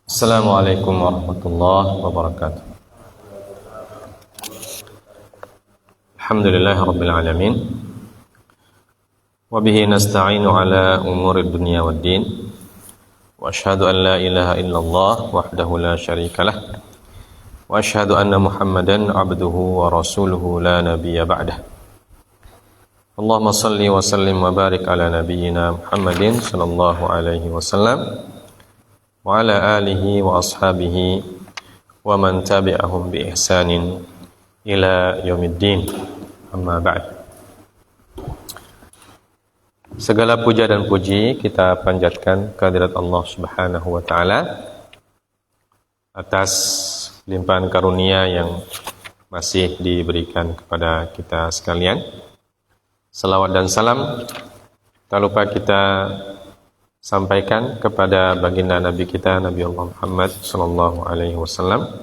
Assalamualaikum warahmatullahi wabarakatuh. Alhamdulillahi rabbil alamin. Wa bihi nasta'inu ala umuri dunya waddin. Wa asyhadu an la ilaha illallah wahdahu la syarikalah. Wa asyhadu anna Muhammadan abduhu wa rasuluhu la nabiyya ba'dah. Allahumma salli wa sallim wa barik ala nabiyyina Muhammadin sallallahu alaihi wasallam wa ala alihi wa ashabihi wa man tabi'ahum bi ihsanin ila yaumiddin. Amma ba'd. Segala puja dan puji kita panjatkan kehadirat Allah Subhanahu wa taala atas limpahan karunia yang masih diberikan kepada kita sekalian. Salawat dan salam tak lupa kita sampaikan kepada baginda Nabi kita Nabi Allah Muhammad sallallahu alaihi wasallam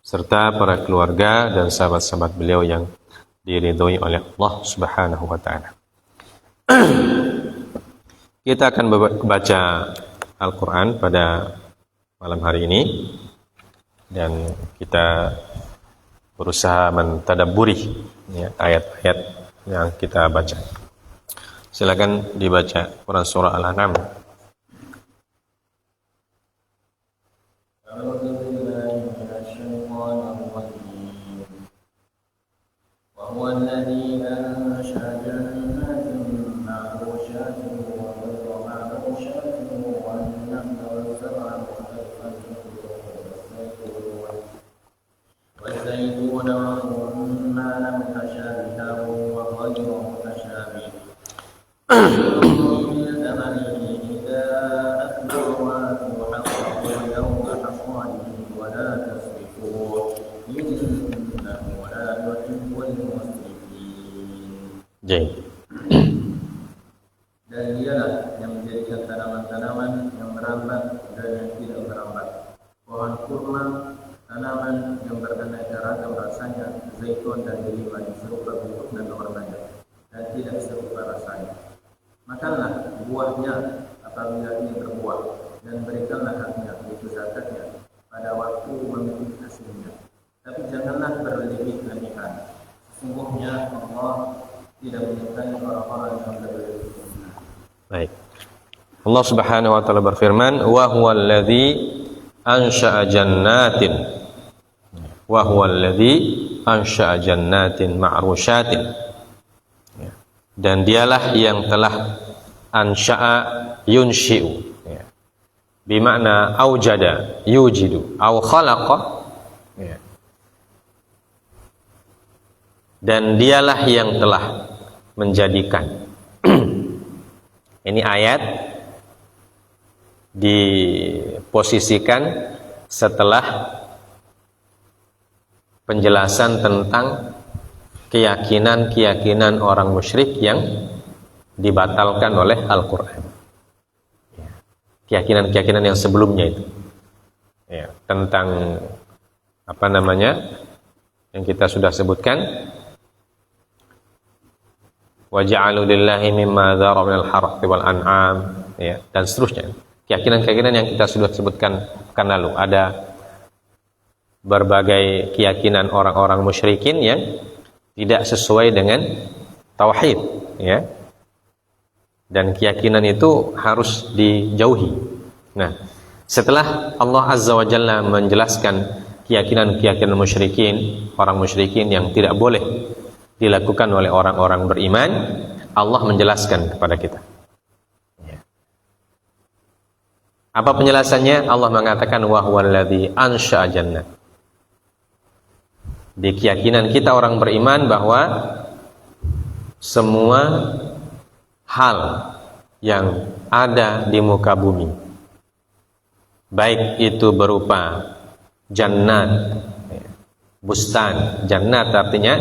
serta para keluarga dan sahabat-sahabat beliau yang diridhoi oleh Allah Subhanahu wa taala. Kita akan baca Al-Qur'an pada malam hari ini dan kita berusaha mentadabburi ayat-ayat yang kita baca. Silakan dibaca Quran surah Al-An'am. Dan dialah yang menjadikan tanaman-tanaman yang merambat dan yang tidak merambat, pohon kurma, tanaman yang beraneka ragam rasanya, zaitun dan delima yang serupa bentuk dan warnanya dan tidak serupa rasanya. Makanlah buahnya apabila ia berbuah, dan berikanlah haknya, yaitu zakatnya, pada waktu memiliki hasilnya. Tapi janganlah berlebih-lebihan. Sesungguhnya Allah tidak menyukai orang-orang yang berlebih. Baik. Allah Subhanahu wa taala berfirman, "Wa huwal ladzi ansha'a jannatin." Wa huwal ladzi ansha'a jannatin ma'rusyatin. Dan dialah yang telah ansha'a yunshi'u. Bimakna aujada yujidu au khalaqa. Dan dialah yang telah menjadikan. Ini ayat diposisikan setelah penjelasan tentang keyakinan-keyakinan orang musyrik yang dibatalkan oleh Al-Quran. Keyakinan-keyakinan yang sebelumnya itu. Tentang yang kita sudah sebutkan. Waja'alu lillahi mimma dzara minal harthi wal an'am, dan seterusnya. Keyakinan-keyakinan yang kita sudah sebutkan pekan lalu. Ada berbagai keyakinan orang-orang musyrikin yang tidak sesuai dengan tauhid, dan keyakinan itu harus dijauhi. Nah, setelah Allah Azza wa Jalla menjelaskan keyakinan-keyakinan musyrikin, orang musyrikin yang tidak boleh dilakukan oleh orang-orang beriman, Allah menjelaskan kepada kita. Apa penjelasannya? Allah mengatakan wa huwal ladzi ansha'a jannat. Di keyakinan kita orang beriman bahwa semua hal yang ada di muka bumi, baik itu berupa jannat, bustan. Jannat artinya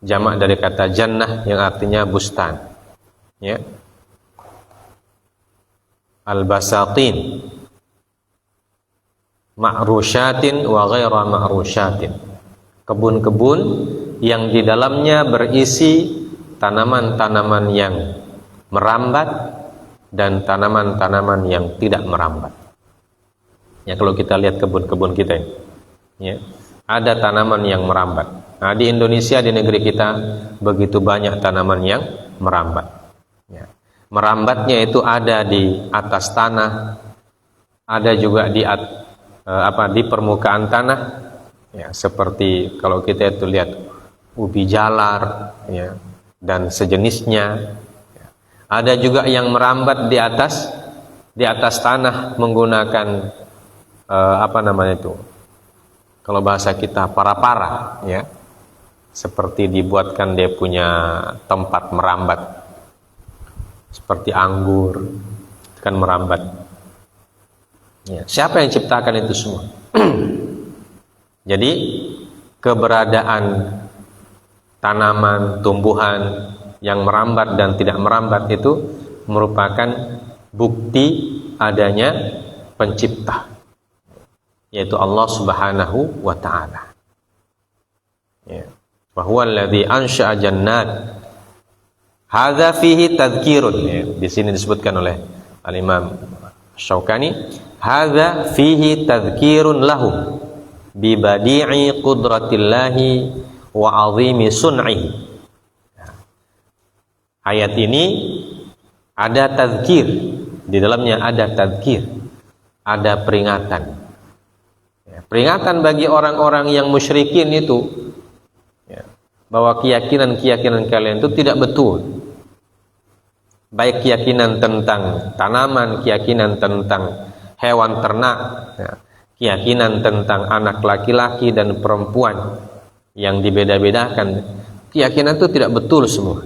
jamak dari kata jannah yang artinya bustan, al-basatin, ma'rusyatin wa ghaira ma'rusyatin, kebun-kebun yang di dalamnya berisi tanaman-tanaman yang merambat dan tanaman-tanaman yang tidak merambat. Ya, kalau kita lihat kebun-kebun kita ini, ya, ada tanaman yang merambat. Nah, di Indonesia, di negeri kita, begitu banyak tanaman yang merambat. Ya. Merambatnya itu ada di atas tanah, ada juga di permukaan tanah. Ya, seperti kalau kita itu lihat ubi jalar, ya, dan sejenisnya. Ada juga yang merambat di atas tanah menggunakan kalau bahasa kita para-para, ya, seperti dibuatkan dia punya tempat merambat, seperti anggur kan merambat. Ya, siapa yang ciptakan itu semua? Jadi keberadaan tanaman, tumbuhan yang merambat dan tidak merambat itu merupakan bukti adanya pencipta, yaitu Allah Subhanahu wa ta'ala. Ya. Wa huwa alladhi ansha'a jannat. Hadza fihi tadhkirun. Ya. Di sini disebutkan oleh Al-Imam Syaukani, hadza fihi tadhkirun lahum bi badi'i qudratillahi wa 'azimi sun'ihi. Ayat ini ada tadzkir, di dalamnya ada tadzkir, ada peringatan. Ya, peringatan bagi orang-orang yang musyrikin itu, ya, bahwa keyakinan kalian itu tidak betul. Baik keyakinan tentang tanaman, keyakinan tentang hewan ternak, ya, keyakinan tentang anak laki-laki dan perempuan yang dibeda-bedakan, keyakinan itu tidak betul semua.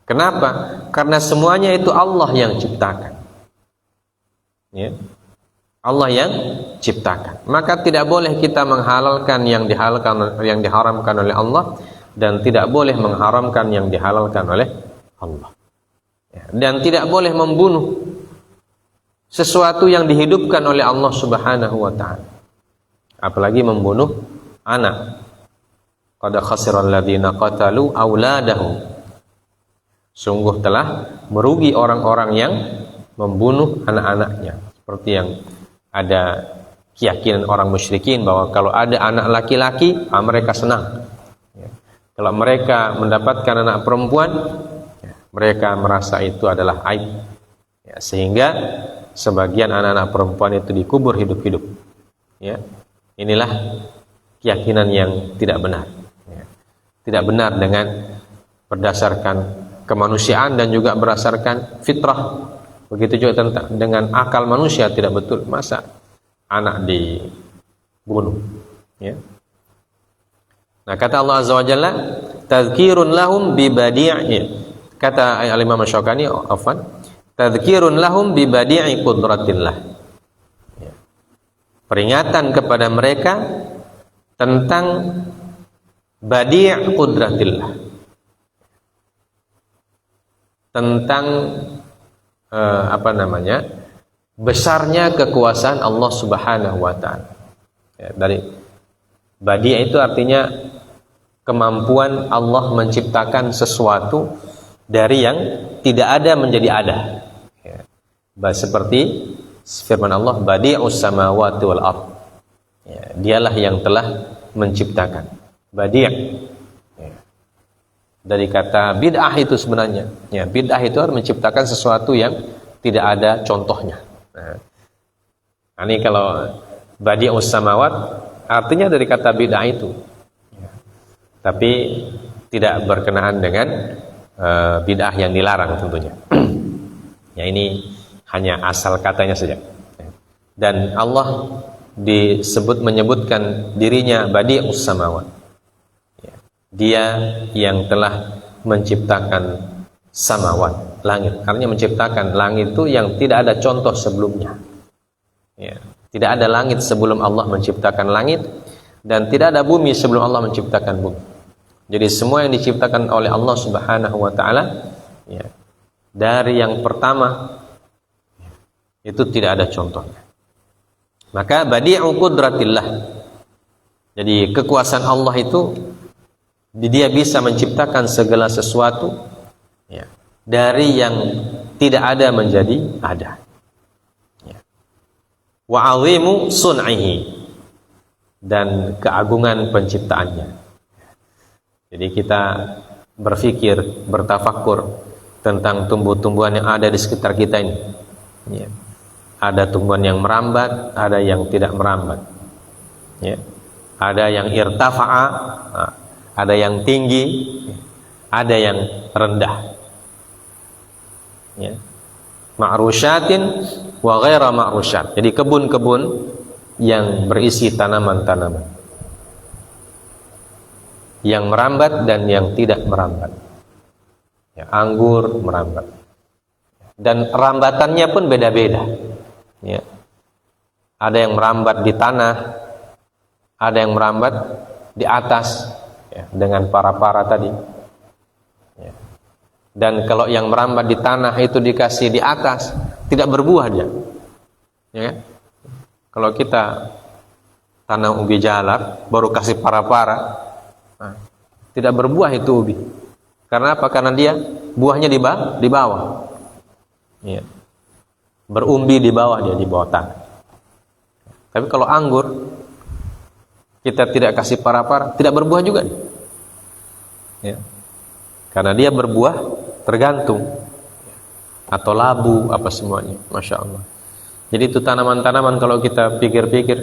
Kenapa? Karena semuanya itu Allah yang ciptakan. Ya. Allah yang ciptakan. Maka tidak boleh kita menghalalkan yang diharamkan oleh Allah, dan tidak boleh mengharamkan yang dihalalkan oleh Allah. Ya. Dan tidak boleh membunuh sesuatu yang dihidupkan oleh Allah Subhanahu wa ta'ala. Apalagi membunuh anak. Qad khasiral ladzina qatalu auladahum. Sungguh telah merugi orang-orang yang membunuh anak-anaknya. Seperti yang ada keyakinan orang musyrikin bahwa kalau ada anak laki-laki, mereka senang. Ya. Kalau mereka mendapatkan anak perempuan, ya, mereka merasa itu adalah aib. Ya, sehingga sebagian anak-anak perempuan itu dikubur hidup-hidup. Ya. Inilah keyakinan yang tidak benar. Ya. Tidak benar dengan berdasarkan kemanusiaan dan juga berdasarkan fitrah. Begitu juga dengan akal manusia tidak betul. Masa anak dibunuh? Ya. Nah, kata Allah Azza wa Jalla, tadhkirun lahum bi badi'i. Kata Al-Imam Syaukani, tadhkirun lahum bi badi'i qudratillah. Ya. Peringatan kepada mereka tentang badi' qudratillah. Tentang besarnya kekuasaan Allah Subhanahu wa ta'ala. Ya, dari badi' itu artinya kemampuan Allah menciptakan sesuatu dari yang tidak ada menjadi ada. Ya. Seperti firman Allah, badi'us samawati wal ardh. Ya, dialah yang telah menciptakan. Badi'. Dari kata bid'ah itu sebenarnya. Ya, bid'ah itu harus menciptakan sesuatu yang tidak ada contohnya. Nah, ini kalau badi'us samawat artinya dari kata bid'ah itu. Ya. Tapi tidak berkenaan dengan bid'ah yang dilarang tentunya. Ya, ini hanya asal katanya saja. Dan Allah menyebutkan dirinya badi'us samawat. Dia yang telah menciptakan samawat, langit. Artinya menciptakan langit itu yang tidak ada contoh sebelumnya. Ya. Tidak ada langit sebelum Allah menciptakan langit, dan tidak ada bumi sebelum Allah menciptakan bumi. Jadi semua yang diciptakan oleh Allah Subhanahu wa ta'ala, ya, dari yang pertama itu tidak ada contohnya. Maka badi'u qudratillah. Jadi kekuasaan Allah itu, dia bisa menciptakan segala sesuatu, ya, dari yang tidak ada menjadi ada. Wa 'azimu sun'ihi, dan keagungan penciptaannya. Jadi kita berpikir, bertafakur tentang tumbuh-tumbuhan yang ada di sekitar kita ini. Ya. Ada tumbuhan yang merambat, ada yang tidak merambat. Ya. Ada yang irtafa'a, ada yang tinggi, ada yang rendah. Ya. Ma'rusyatin wa ghaira ma'rusyat. Jadi kebun-kebun yang berisi tanaman-tanaman, yang merambat dan yang tidak merambat. Ya, anggur merambat, dan rambatannya pun beda-beda. Ya. Ada yang merambat di tanah, ada yang merambat di atas, ya, dengan para-para tadi. Ya. Dan kalau yang merambat di tanah itu dikasih di atas, tidak berbuah dia. Ya. Kalau kita tanam ubi jalar, baru kasih para-para, tidak berbuah itu ubi. Karena apa? Karena dia buahnya di bawah. Ya. Berumbi di bawah, dia di bawah tanah. Tapi kalau anggur, kita tidak kasih para-para, tidak berbuah juga. Ya. Karena dia berbuah tergantung, atau labu, apa semuanya. Masya Allah. Jadi itu tanaman-tanaman kalau kita pikir-pikir,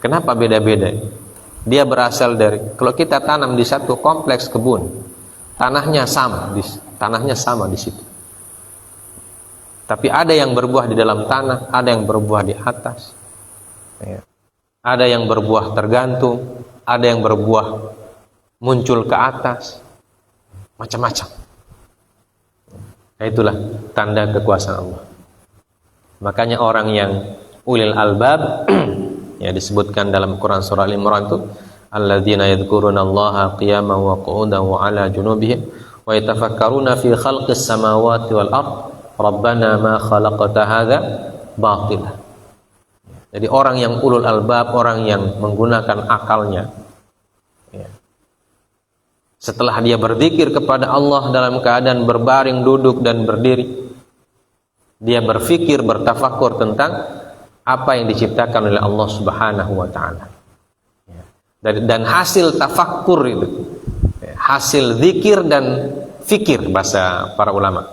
kenapa beda-beda? Dia berasal dari, kalau kita tanam di satu kompleks kebun, tanahnya sama di situ. Tapi ada yang berbuah di dalam tanah, ada yang berbuah di atas. Ya. Ada yang berbuah tergantung, ada yang berbuah muncul ke atas, macam-macam. Nah, itulah tanda kekuasaan Allah. Makanya orang yang ulil albab ya, disebutkan dalam Quran surah Al-Imran itu, alladzina yadhkurunallaha qiyaman wa qu'udan wa 'ala junubihim wa yatafakkaruna fi khalqis samawati wal ard rabbana ma khalaqta hadza batila. Jadi orang yang ulul albab, orang yang menggunakan akalnya, ya, setelah dia berzikir kepada Allah dalam keadaan berbaring, duduk dan berdiri, dia berfikir, bertafakur tentang apa yang diciptakan oleh Allah Subhanahu wa ta'ala. Dan hasil tafakur itu, hasil zikir dan fikir, bahasa para ulama.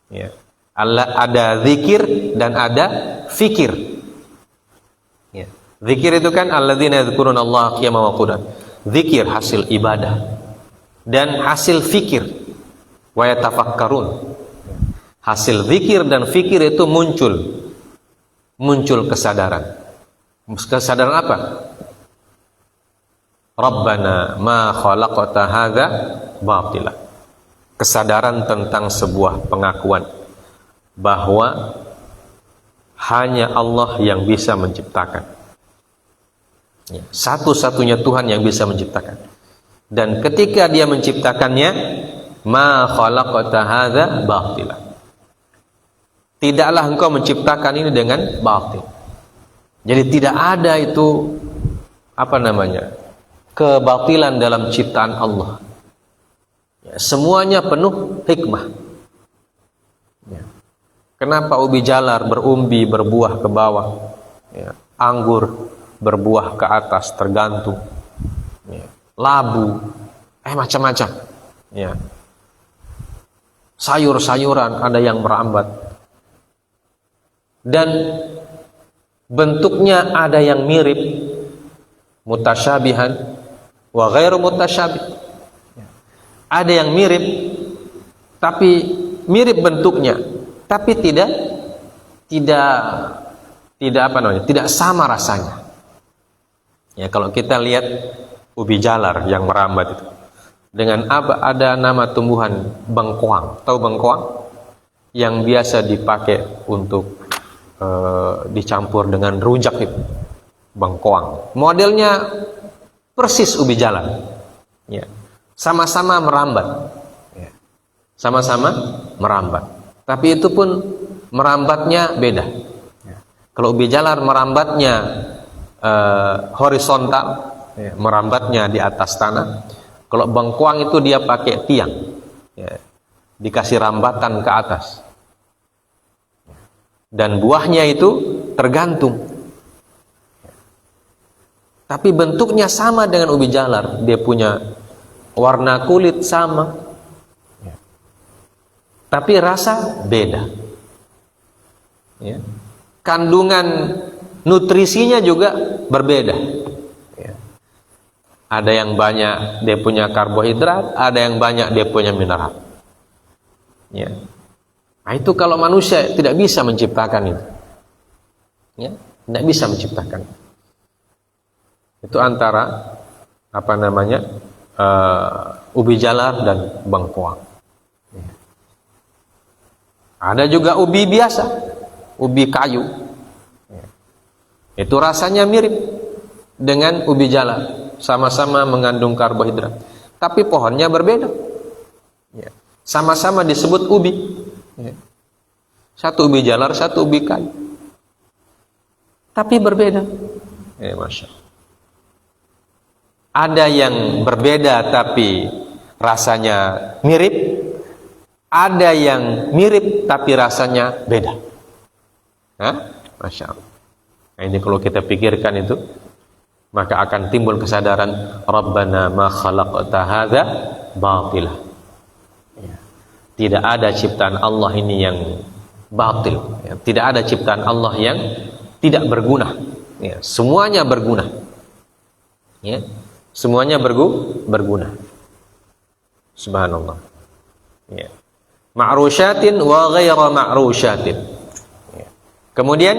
Ya. Ada zikir dan ada fikir. Ya. Zikir itu kan alladzina yadhkuruna Allah qiyaman wa qu'udan. Zikir hasil ibadah, dan hasil fikir wa yatafakkarun. Hasil zikir dan fikir itu muncul kesadaran. Kesadaran apa? Rabbana ma khalaqta hadza batila. Kesadaran tentang sebuah pengakuan bahwa hanya Allah yang bisa menciptakan. Ya, satu-satunya Tuhan yang bisa menciptakan. Dan ketika dia menciptakannya, ma khalaqta hadza batila. Tidaklah engkau menciptakan ini dengan batil. Jadi tidak ada itu kebatilan dalam ciptaan Allah. Ya, semuanya penuh hikmah. Ya. Kenapa ubi jalar berumbi, berbuah ke bawah? Ya. Anggur berbuah ke atas, tergantung. Ya. Labu, macam-macam. Ya. Sayur-sayuran ada yang merambat. Dan bentuknya ada yang mirip, mutasyabihan wa ghairu mutasyabih. Ada yang mirip, tapi mirip bentuknya, tapi tidak sama rasanya. Ya, kalau kita lihat ubi jalar yang merambat itu, dengan ada nama tumbuhan bengkoang. Tahu bengkoang? Yang biasa dipakai untuk dicampur dengan rujak itu, bengkoang. Modelnya persis ubi jalar. Ya. Sama-sama merambat. Ya. Sama-sama merambat. Tapi itu pun merambatnya beda. Ya. Kalau ubi jalar merambatnya horizontal, ya, merambatnya di atas tanah. Kalau bengkoang itu dia pakai tiang, ya, dikasih rambatan ke atas. dan buahnya itu tergantung. Tapi bentuknya sama dengan ubi jalar, dia punya warna kulit sama, tapi rasa beda. Ya. Kandungan nutrisinya juga berbeda. Ya. Ada yang banyak dia punya karbohidrat, ada yang banyak dia punya mineral. Ya. Nah, itu kalau manusia tidak bisa menciptakan itu. Ya, tidak bisa menciptakan. Itu antara ubi jalar dan bengkoang. Ya. Ada juga ubi biasa, ubi kayu. Ya. Itu rasanya mirip dengan ubi jalar, sama-sama mengandung karbohidrat, tapi pohonnya berbeda. Ya. Sama-sama disebut ubi. Ya. Satu ubi jalar, satu ubi kayu, tapi berbeda. Masya Allah. Ada yang berbeda tapi rasanya mirip, ada yang mirip tapi rasanya beda. Masya Allah. Nah, ini kalau kita pikirkan itu, maka akan timbul kesadaran, Rabbana ma khalaqta hadza batila. Tidak ada ciptaan Allah ini yang batil. Tidak ada ciptaan Allah yang tidak berguna. Semuanya berguna. Semuanya berguna. Subhanallah. Ma'rusyatin wa ghaira ma'rusyatin. Kemudian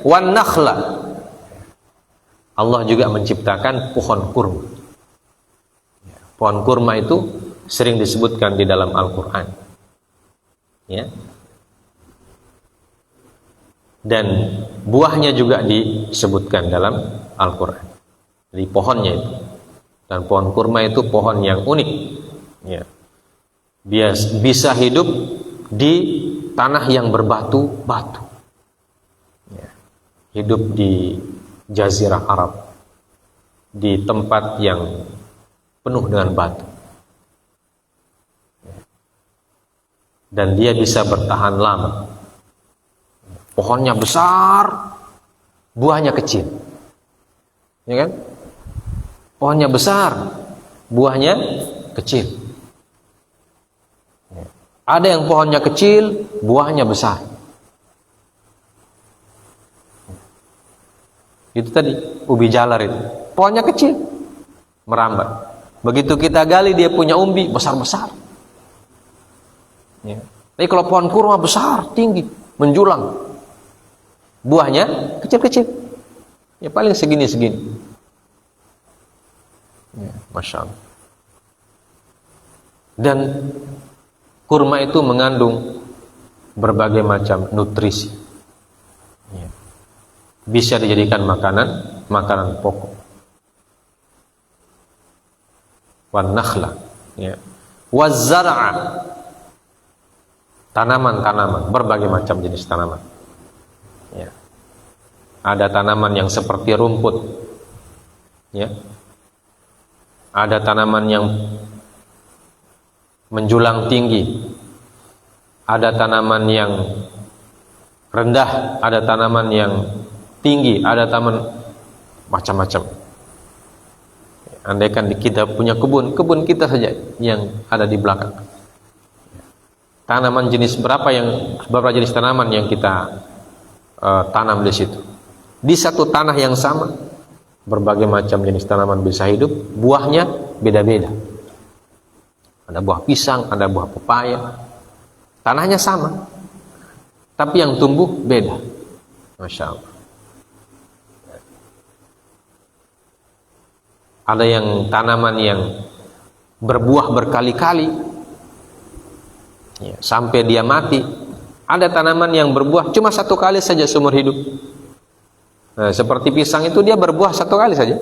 wan nakhla. Allah juga menciptakan pohon kurma. Pohon kurma itu sering disebutkan di dalam Al-Qur'an. Dan buahnya juga disebutkan dalam Al-Qur'an. Jadi pohonnya itu. Dan pohon kurma itu pohon yang unik. Bisa hidup di tanah yang berbatu-batu. Hidup di Jazirah Arab, di tempat yang penuh dengan batu. Dan dia bisa bertahan lama. Pohonnya besar, buahnya kecil. Ya kan? Pohonnya besar, buahnya kecil. Ada yang pohonnya kecil, buahnya besar. Itu tadi ubi jalar itu. Pohonnya kecil, merambat. Begitu kita gali, dia punya umbi besar-besar. Tapi kalau pohon kurma besar, tinggi, menjulang, buahnya kecil-kecil. Ya paling segini-segini. Masya Allah. Dan kurma itu mengandung berbagai macam nutrisi. Bisa dijadikan makanan pokok. Wan nakhla, waz zar'a, tanaman-tanaman, berbagai macam jenis tanaman. Ada tanaman yang seperti rumput, ada tanaman yang menjulang tinggi, ada tanaman yang rendah, ada tanaman yang tinggi, ada tanaman macam-macam. Andaikan kita punya kebun kita saja yang ada di belakang. Tanaman jenis berapa jenis tanaman yang kita tanam di situ. Di satu tanah yang sama, berbagai macam jenis tanaman bisa hidup, buahnya beda-beda. Ada buah pisang, ada buah pepaya. Tanahnya sama, tapi yang tumbuh beda. Masya Allah. Ada yang tanaman yang berbuah berkali-kali, sampai dia mati. Ada tanaman yang berbuah cuma satu kali saja seumur hidup. Nah, seperti pisang itu dia berbuah satu kali saja.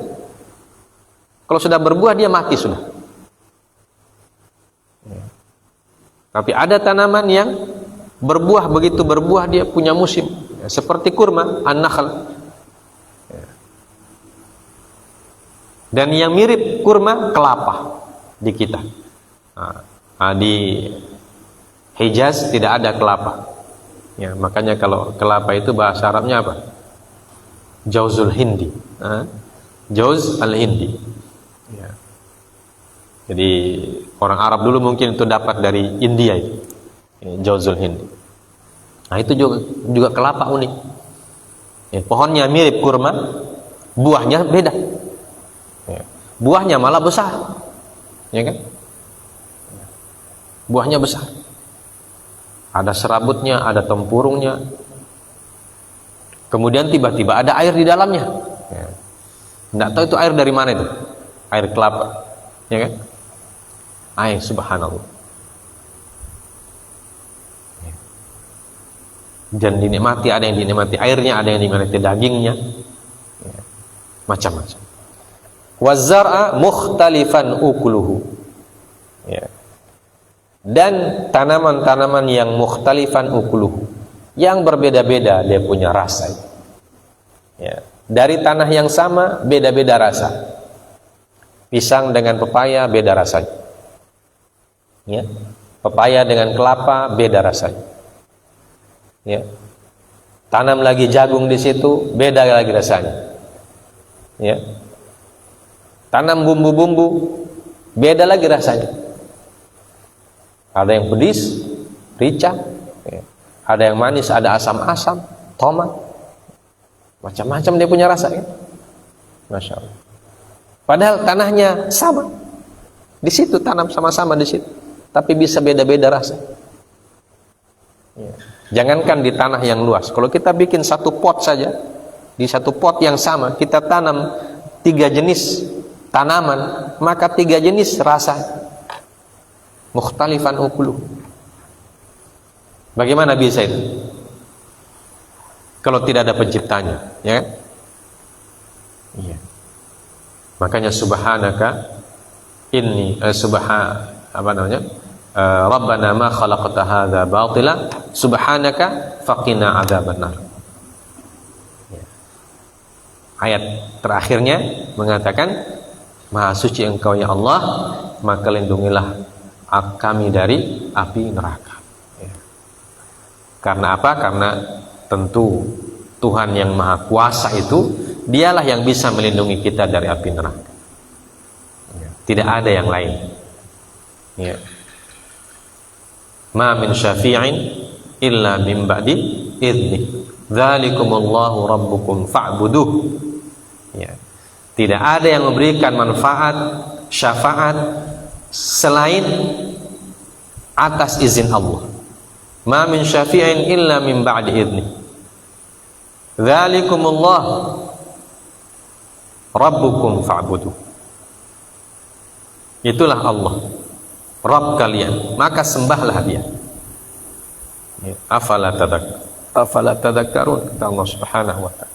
Kalau sudah berbuah dia mati sudah. Tapi ada tanaman yang berbuah, begitu berbuah dia punya musim. Seperti kurma, an-nakhl. Dan yang mirip kurma, kelapa di kita. Di Hijaz tidak ada kelapa. Ya, makanya kalau kelapa itu bahasa Arabnya apa? Jauzul Hindi. Jauz al-Hindi. Ya. Jadi orang Arab dulu mungkin itu dapat dari India itu. Jauzul Hindi. Nah, itu juga kelapa unik. Ya, pohonnya mirip kurma, buahnya beda. Ya. Buahnya malah besar. Ya kan? Buahnya besar. Ada serabutnya, ada tempurungnya. Kemudian tiba-tiba ada air di dalamnya. Ya. Nggak tahu itu air dari mana itu. Air kelapa. Ya kan? Air, subhanallah. Ya. Dan dinikmati, ada yang dinikmati airnya, ada yang dinikmati dagingnya. Ya. Macam-macam. Wazar'a mukhtalifan ukuluhu. Ya. Dan tanaman-tanaman yang mukhtalifan ukuluhu, yang berbeda-beda dia punya rasa. Ya. Dari tanah yang sama beda-beda rasa. Pisang dengan pepaya beda rasanya. Ya. Pepaya dengan kelapa beda rasanya. Ya. Tanam lagi jagung di situ beda lagi rasanya. Ya. Tanam bumbu-bumbu beda lagi rasanya. Ada yang pedis, rica, ya. Ada yang manis, ada asam-asam, tomat, macam-macam dia punya rasa, ya. Masya Allah. Padahal tanahnya sama, di situ tanam sama-sama di situ, tapi bisa beda-beda rasa. Ya. Jangankan di tanah yang luas, kalau kita bikin satu pot saja, di satu pot yang sama kita tanam 3 jenis tanaman, maka 3 jenis rasa. Mukhtalifan ukuluh. Bagaimana bisa itu? Kalau tidak ada penciptanya, ya kan? Iya. Makanya subhanaka inni Rabbana ma khalaqta hadza batila subhanaka faqina adzabannar. Ya. Ayat terakhirnya mengatakan, Maha suci Engkau ya Allah, maka lindungilah kami dari api neraka. Ya. Karena apa? Karena tentu Tuhan yang Maha Kuasa itu, dialah yang bisa melindungi kita dari api neraka. Ya. Tidak ada yang lain. Ya. Ma min syafi'in illa min ba'di idzni. Dzalikumullahu rabbukum fa'buduh. Ya. Tidak ada yang memberikan manfaat, syafaat selain atas izin Allah. Ma min syafi'in illa min ba'di idzni. Dzalikumullah rabbukum fa'budu. Itulah Allah, Rabb kalian, maka sembahlah Dia. Afala tadakkarun, kata Allah Subhanahu wa ta'ala.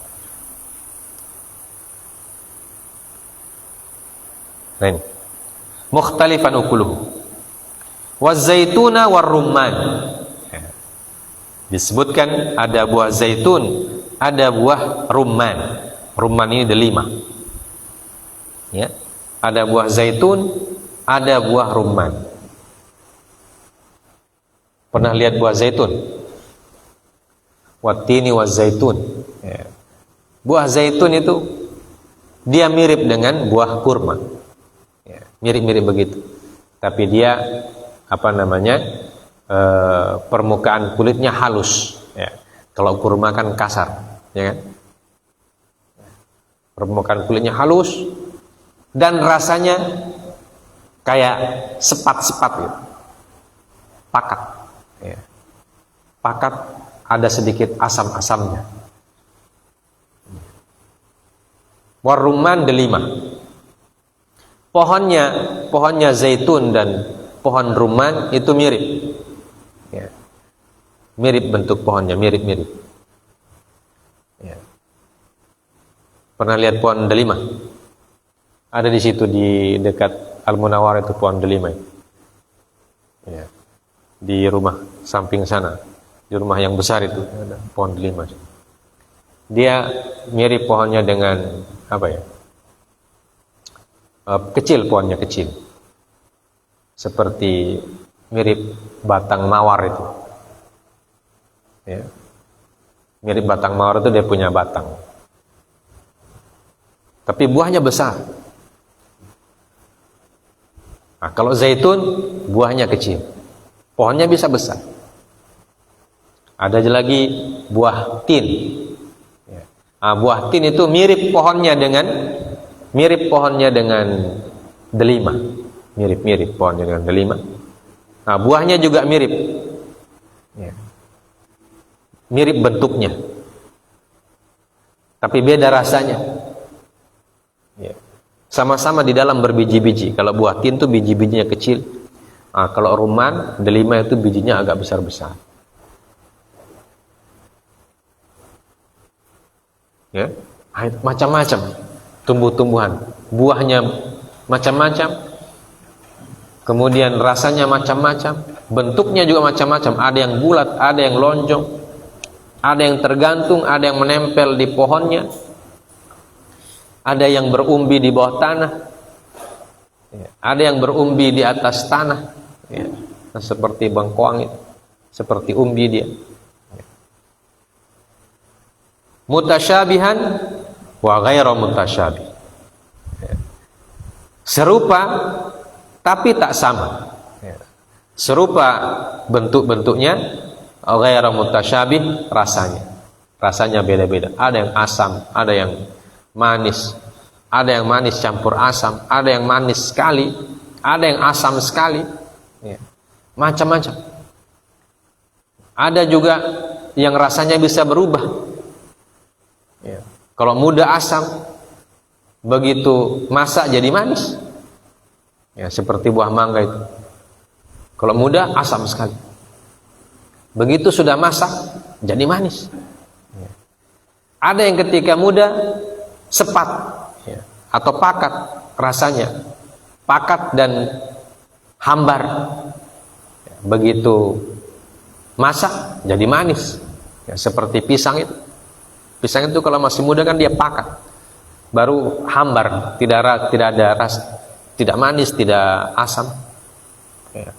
Nah ini mukhtalifan ukuluhu wazaituna warrumman. Disebutkan ada buah zaitun, ada buah rumman. Rumman ini ada 5. Ya. Ada buah zaitun, ada buah rumman. Pernah lihat buah zaitun? Wattini wazaitun. Ya. Buah zaitun itu dia mirip dengan buah kurma. Ya, mirip-mirip begitu, tapi dia permukaan kulitnya halus. Ya. Kalau kurma kan kasar, ya kan? Permukaan kulitnya halus dan rasanya kayak sepat-sepat gitu. Pakat, ya. Pakat, ada sedikit asam-asamnya. Warumman delima. Pohonnya zaitun dan pohon rumman itu mirip. Ya. Mirip bentuk pohonnya, mirip-mirip. Ya. Pernah lihat pohon delima? Ada di situ di dekat Al-Munawwar itu pohon delima. Ya. Di rumah samping sana, di rumah yang besar itu ada pohon delima. Dia mirip pohonnya dengan kecil, pohonnya kecil, seperti mirip batang mawar itu. Ya. Mirip batang mawar itu dia punya batang. Tapi buahnya besar. Nah, kalau zaitun buahnya kecil. Pohonnya bisa besar. Ada lagi buah tin. Ya. Nah, buah tin itu mirip pohonnya dengan delima. Mirip pohonnya dengan delima. Nah, buahnya juga mirip. Ya. Mirip bentuknya. Tapi beda rasanya. Ya. Sama-sama di dalam berbiji-biji. Kalau buah tin itu biji-bijinya kecil. Nah, kalau rumman, delima itu bijinya agak besar-besar. Ya, macam-macam tumbuh-tumbuhan, buahnya macam-macam, kemudian rasanya macam-macam, bentuknya juga macam-macam. Ada yang bulat, ada yang lonjong, ada yang tergantung, ada yang menempel di pohonnya, ada yang berumbi di bawah tanah, ada yang berumbi di atas tanah, ya, seperti bengkoang itu, seperti umbi dia. Mutasyabihan wa ghairu mutasyabih. Serupa tapi tak sama. Serupa bentuk-bentuknya, ghairu mutasyabih rasanya beda-beda. Ada yang asam, ada yang manis, ada yang manis campur asam, ada yang manis sekali, ada yang asam sekali, macam-macam. Ada juga yang rasanya bisa berubah. Ya. Kalau muda asam, begitu masak jadi manis. Ya, seperti buah mangga itu. Kalau muda asam sekali. Begitu sudah masak jadi manis. Ya. Ada yang ketika muda sepat, ya, atau pakat rasanya, pakat dan hambar. Ya, begitu masak jadi manis. Ya, seperti pisang itu. Pisang itu kalau masih muda kan dia pakat, baru hambar, tidak ada rasa, tidak manis, tidak asam, ya,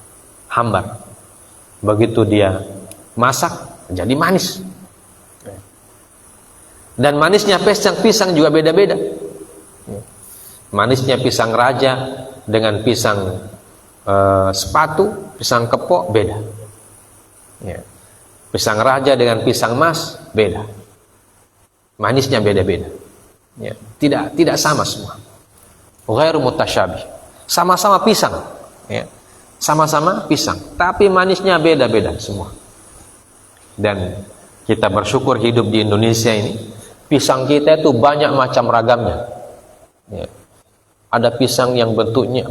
hambar. Begitu dia masak jadi manis. Dan manisnya pisang juga beda-beda. Manisnya pisang raja dengan pisang sepatu, pisang kepok beda. Ya. Pisang raja dengan pisang mas beda. Manisnya beda-beda. Ya, tidak sama semua. Ghairu mutasyabih. Sama-sama pisang, ya. Sama-sama pisang, tapi manisnya beda-beda semua. Dan kita bersyukur hidup di Indonesia ini, pisang kita itu banyak macam ragamnya. Ya. Ada pisang yang bentuknya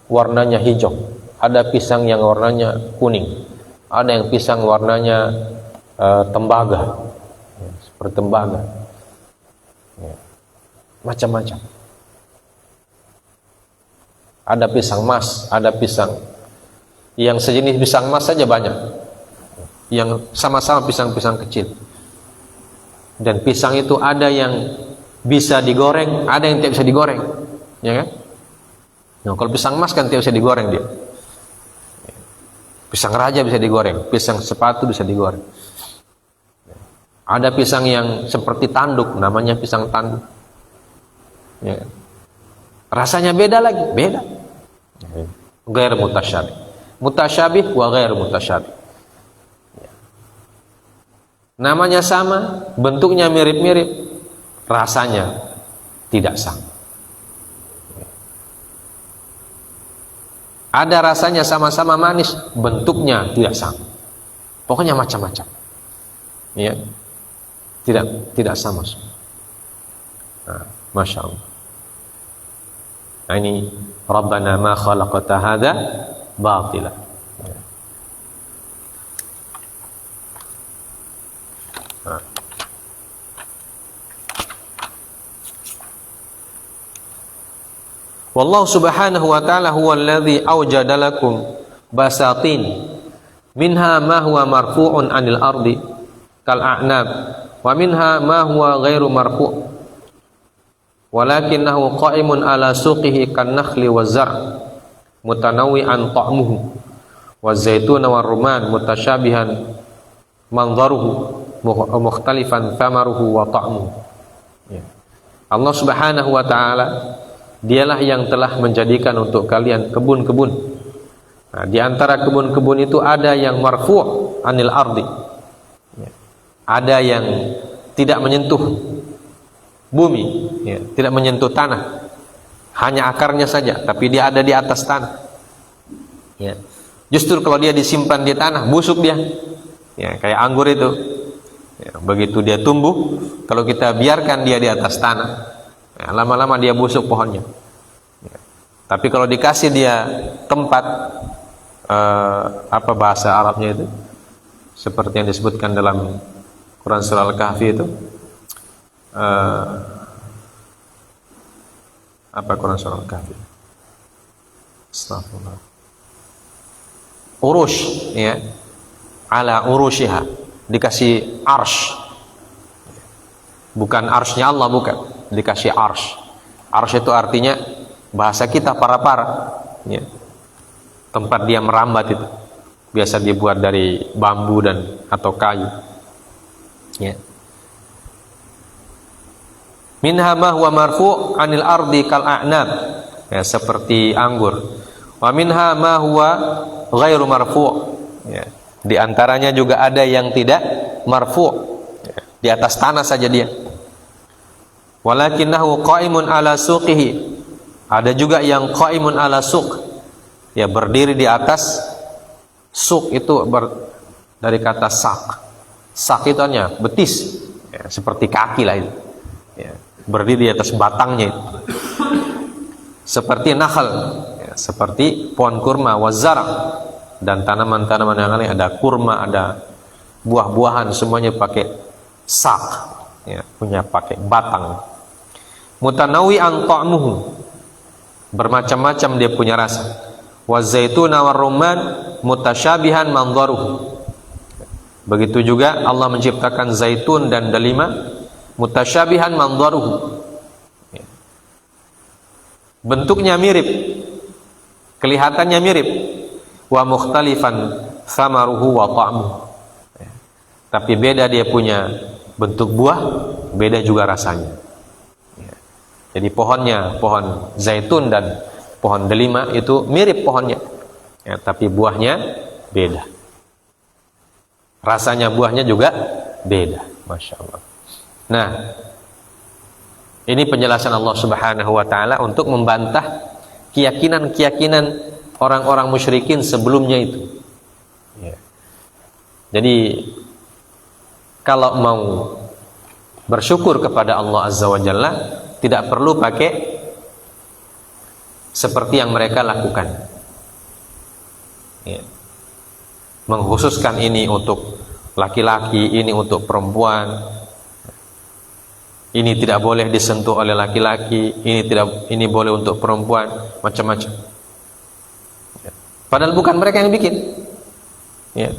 warnanya hijau, ada pisang yang warnanya kuning, ada yang pisang warnanya tembaga. Bertembaga, ya, macam-macam. Ada pisang mas, ada pisang yang sejenis pisang mas saja banyak, yang sama-sama pisang-pisang kecil. Dan pisang itu ada yang bisa digoreng, ada yang tidak bisa digoreng, ya kan? Nah, kalau pisang mas kan tidak bisa digoreng dia. Pisang raja bisa digoreng, pisang sepatu bisa digoreng. Ada pisang yang seperti tanduk, namanya pisang tanduk. Ya. Rasanya beda lagi, beda. Ghair mutasyabih. Mutasyabih wa ghair mutasyabih. Ya. Namanya sama, bentuknya mirip-mirip, rasanya tidak sama. Ya. Ada rasanya sama-sama manis, bentuknya tidak sama. Pokoknya macam-macam. Ya. Tidak sama semua. Nah, Masya Allah. Nah, ini Rabbana ma khalaqta hadza batila. Nah. Wallahu subhanahu wa ta'ala huwa alladhi awjada lakum basatin minha ma huwa marfu'un 'anil ardi kal a'nab wa minha ma huwa ghairu marfu' walakinnahu qa'imun ala suqihi kan nakhli wa zar' mutanawwi'an ta'muhu wa zaituna wa rumman mutasyabihan manzaruhu mukhtalifan thamaruhu wa ta'muhu. Ya. Allah Subhanahu wa taala dialah yang telah menjadikan untuk kalian kebun-kebun. Nah, di antara kebun-kebun itu ada yang marfu' anil ardi. Ya. Ada yang tidak menyentuh bumi, ya, tidak menyentuh tanah. Hanya akarnya saja, tapi dia ada di atas tanah. Ya. Justru kalau dia disimpan di tanah, busuk dia. Ya, kayak anggur itu. Ya, begitu dia tumbuh, kalau kita biarkan dia di atas tanah, ya, lama-lama dia busuk pohonnya. Ya. Tapi kalau dikasih dia tempat, apa bahasa Arabnya itu, seperti yang disebutkan dalam Quran surah Al-Kahfi itu, apa Quran surah Al-Kahfi? Astagfirullah. Urush, ya, ala urushiha, dikasih arsh, bukan arshnya Allah, bukan, dikasih arsh. Arsh itu artinya bahasa kita para-para, ya, tempat dia merambat itu biasa dibuat dari bambu dan atau kayu, ya. Minha ma huwa marfu' anil ardi kal a'nab, ya, seperti anggur. Wa minha ma huwa ghairu marfu', ya. Di antaranya juga ada yang tidak marfu', ya, di atas tanah saja dia. Walakinnahu qa'imun ala suqihi, ada juga yang qa'imun ala suq, ya, berdiri di atas. Suq itu dari kata sak. Sak itu hanya betis, ya, seperti kaki lah itu, ya, berdiri di atas batangnya itu. Seperti nakhl, ya, seperti pohon kurma, wazara, dan tanaman-tanaman yang lain, ada kurma, ada buah-buahan, semuanya pakai sak, ya, punya pakai batang. Mutanawi'an ta'muhu, bermacam-macam dia punya rasa. Wazaituna warumman mutasyabihan manzaruhu. Begitu juga Allah menciptakan zaitun dan delima, mutasyabihan manzaruhu. Bentuknya mirip, kelihatannya mirip. Wa mukhtalifan thamaruhu wa ta'muhu. Tapi beda dia punya bentuk buah, beda juga rasanya. Jadi pohonnya, pohon zaitun dan pohon delima itu mirip pohonnya, ya, tapi buahnya beda. Rasanya buahnya juga beda. Masya Allah. Nah, ini penjelasan Allah Subhanahu wa ta'ala untuk membantah keyakinan-keyakinan orang-orang musyrikin sebelumnya itu, ya. Jadi kalau mau bersyukur kepada Allah Azza wa Jalla, tidak perlu pakai seperti yang mereka lakukan, ya. Mengkhususkan ini untuk laki-laki, ini untuk perempuan, ini tidak boleh disentuh oleh laki-laki, ini boleh untuk perempuan, macam-macam. Ya. Padahal bukan mereka yang bikin, ya.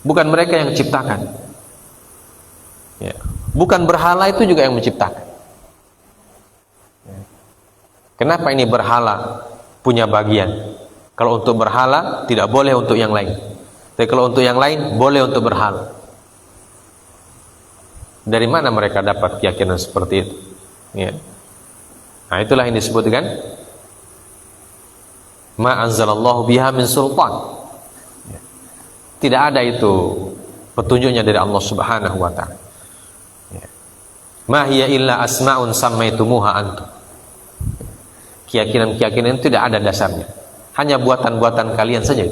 Bukan mereka yang ciptakan, ya. Bukan berhala itu juga yang menciptakan. Ya. Kenapa ini berhala punya bagian? Kalau untuk berhala tidak boleh untuk yang lain, tapi kalau untuk yang lain boleh untuk berhala. Dari mana mereka dapat keyakinan seperti itu? Ya. Nah, itulah yang disebutkan ma anzalallahu biha min sultan. Ya. Tidak ada itu petunjuknya dari Allah Subhanahu wa ta'ala. Ya. Ma hiya illa asma'un sammaitumuha antum. Keyakinan-keyakinan itu tidak ada dasarnya, hanya buatan-buatan kalian saja.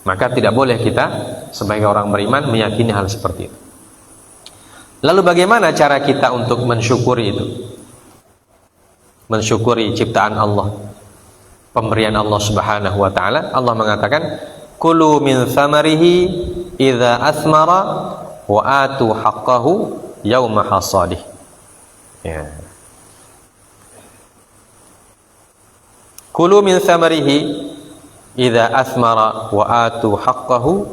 Maka tidak boleh kita sebagai orang beriman meyakini hal seperti itu. Lalu bagaimana cara kita untuk mensyukuri itu? Mensyukuri ciptaan Allah, pemberian Allah Subhanahu wa ta'ala. Allah mengatakan, kulu min thamarihi idza athmara wa atu haqqahu yawma hasadih. Ya. Kulu min thamarihi idza athmara wa atu haqqahu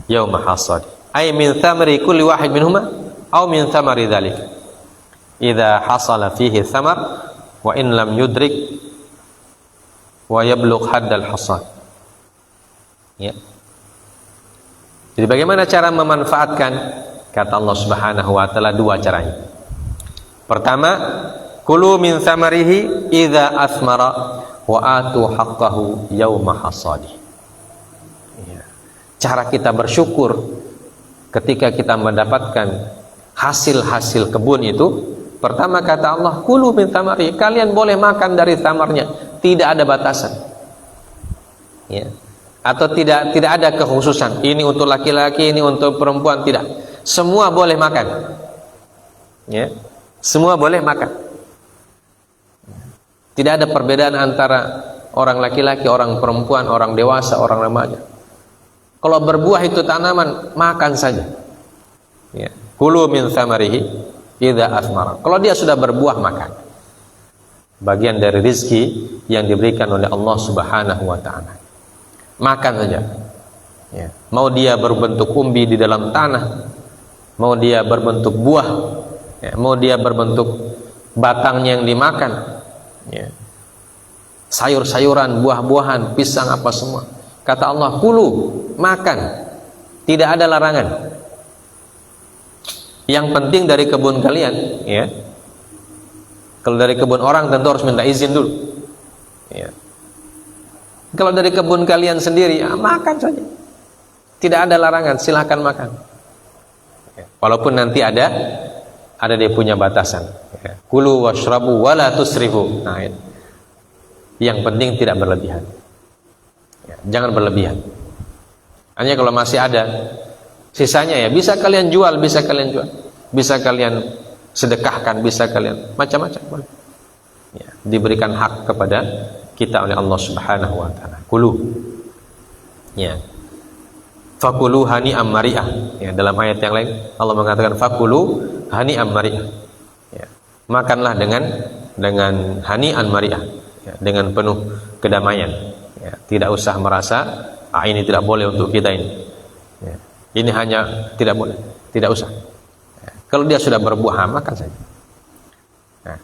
yawma hasadih. Ay min thamari kulli wahid minhuma aw min thamari dzalik idza hasala fihi thamar wa in lam yudrik wa yablugh haddal hasad. Ya. Jadi bagaimana cara memanfaatkan? Kata Allah Subhanahu wa taala, dua caranya. Pertama, kulu min thamarihi idza asmara wa atu haqqahu yauma hasadih. Cara kita bersyukur ketika kita mendapatkan hasil-hasil kebun itu, pertama kata Allah, kulu min thamarihi, kalian boleh makan dari tamarnya, tidak ada batasan. Ya. Atau tidak ada kekhususan, ini untuk laki-laki, ini untuk perempuan, tidak. Semua boleh makan. Ya. Semua boleh makan. Tidak ada perbedaan antara orang laki-laki, orang perempuan, orang dewasa, orang remaja. Kalau berbuah itu tanaman, makan saja. Ya. Kulu min thamarihi idza asmara. Kalau dia sudah berbuah, makan. Bagian dari rizki yang diberikan oleh Allah Subhanahu wa taala. Makan saja. Ya. Mau dia berbentuk umbi di dalam tanah, mau dia berbentuk buah, ya. Mau dia berbentuk batangnya yang dimakan, ya. Sayur-sayuran, buah-buahan, pisang, apa semua. Kata Allah, kulu, makan, tidak ada larangan. Yang penting dari kebun kalian, ya. Kalau dari kebun orang tentu harus minta izin dulu, ya. Kalau dari kebun kalian sendiri, ya, makan saja, tidak ada larangan, silahkan makan. Ya. Walaupun nanti ada dia punya batasan. Ya. Kulu washrabu wala tusrifu. Nah, ini. Yang penting tidak berlebihan. Ya, jangan berlebihan. Hanya kalau masih ada sisanya, ya bisa kalian jual, bisa kalian sedekahkan, bisa kalian macam-macam. Ya, diberikan hak kepada kita oleh Allah Subhanahu wa taala. Kulu. Ya. Fakulu hani ammari'ah. Ya, dalam ayat yang lain Allah mengatakan fakulu hani ammari'ah. Ya. Makanlah dengan hani ammari'ah. Ya, dengan penuh kedamaian. Ya, tidak usah merasa ini tidak boleh untuk kita ini. Ya, ini hanya tidak boleh, tidak usah. Ya, kalau dia sudah berbuah, makan saja. Nah,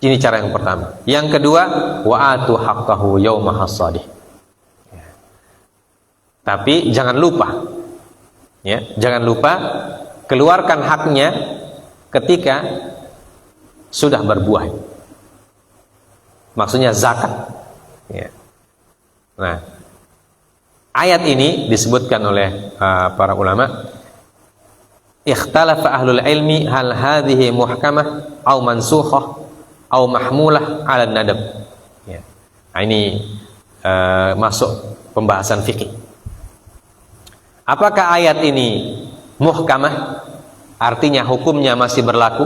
ini cara yang pertama. Yang kedua, wa atu haqqahu yauma hasadih. Ya. Tapi jangan lupa, ya, jangan lupa keluarkan haknya ketika sudah berbuah. Maksudnya zakat. Ya. Nah, ayat ini disebutkan oleh para ulama, ikhtalafa ahlul ilmi hal hadhihi muhkamah au mansukhah au mahmulah 'ala nadab. Ya. Nah, ini masuk pembahasan fikih. Apakah ayat ini muhkamah, artinya hukumnya masih berlaku,